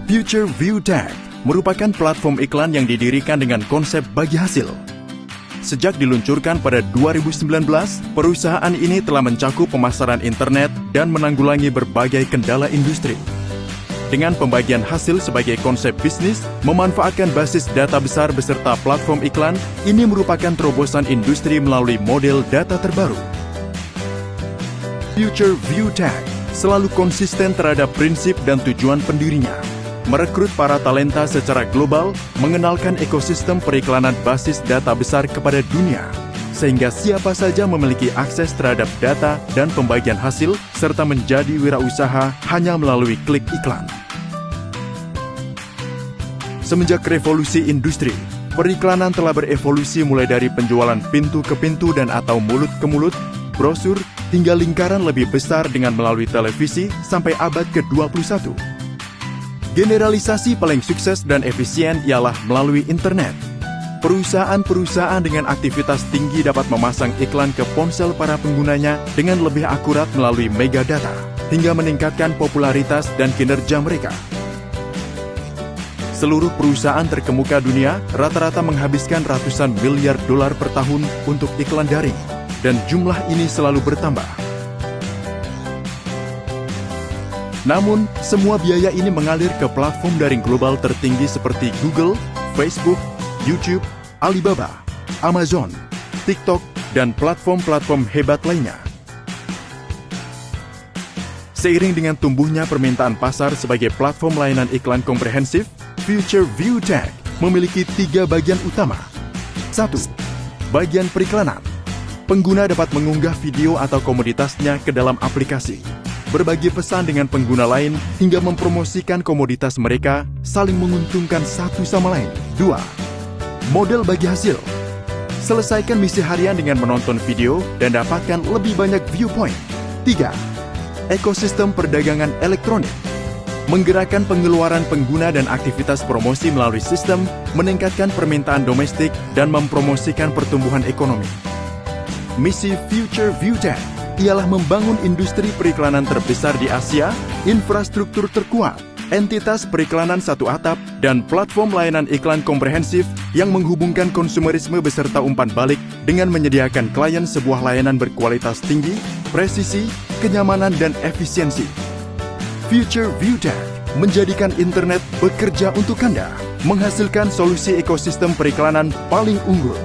Future View Tag merupakan platform iklan yang didirikan dengan konsep bagi hasil. Sejak diluncurkan pada 2019, perusahaan ini telah mencakup pemasaran internet dan menanggulangi berbagai kendala industri. Dengan pembagian hasil sebagai konsep bisnis, memanfaatkan basis data besar beserta platform iklan, ini merupakan terobosan industri melalui model data terbaru. Future View Tag selalu konsisten terhadap prinsip dan tujuan pendirinya. Merekrut para talenta secara global, mengenalkan ekosistem periklanan basis data besar kepada dunia, sehingga siapa saja memiliki akses terhadap data dan pembagian hasil, serta menjadi wirausaha hanya melalui klik iklan. Semenjak revolusi industri, periklanan telah berevolusi mulai dari penjualan pintu ke pintu dan atau mulut ke mulut, brosur, hingga lingkaran lebih besar dengan melalui televisi sampai abad ke-21. Generalisasi paling sukses dan efisien ialah melalui internet. Perusahaan-perusahaan dengan aktivitas tinggi dapat memasang iklan ke ponsel para penggunanya dengan lebih akurat melalui megadata, hingga meningkatkan popularitas dan kinerja mereka. Seluruh perusahaan terkemuka dunia rata-rata menghabiskan ratusan miliar dolar per tahun untuk iklan daring, dan jumlah ini selalu bertambah. Namun, semua biaya ini mengalir ke platform daring global tertinggi seperti Google, Facebook, YouTube, Alibaba, Amazon, TikTok, dan platform-platform hebat lainnya. Seiring dengan tumbuhnya permintaan pasar sebagai platform layanan iklan komprehensif, Future View Tag memiliki 3 bagian utama. 1. Bagian periklanan. Pengguna dapat mengunggah video atau komoditasnya ke dalam aplikasi, berbagi pesan dengan pengguna lain, hingga mempromosikan komoditas mereka, saling menguntungkan satu sama lain. 2. Model bagi hasil. Selesaikan misi harian dengan menonton video dan dapatkan lebih banyak viewpoint. 3. Ekosistem perdagangan elektronik. Menggerakkan pengeluaran pengguna dan aktivitas promosi melalui sistem, meningkatkan permintaan domestik, dan mempromosikan pertumbuhan ekonomi. Misi Future View Tag ialah membangun industri periklanan terbesar di Asia, infrastruktur terkuat, entitas periklanan satu atap, dan platform layanan iklan komprehensif yang menghubungkan konsumerisme beserta umpan balik dengan menyediakan klien sebuah layanan berkualitas tinggi, presisi, kenyamanan, dan efisiensi. Future View Tag menjadikan internet bekerja untuk Anda, menghasilkan solusi ekosistem periklanan paling unggul.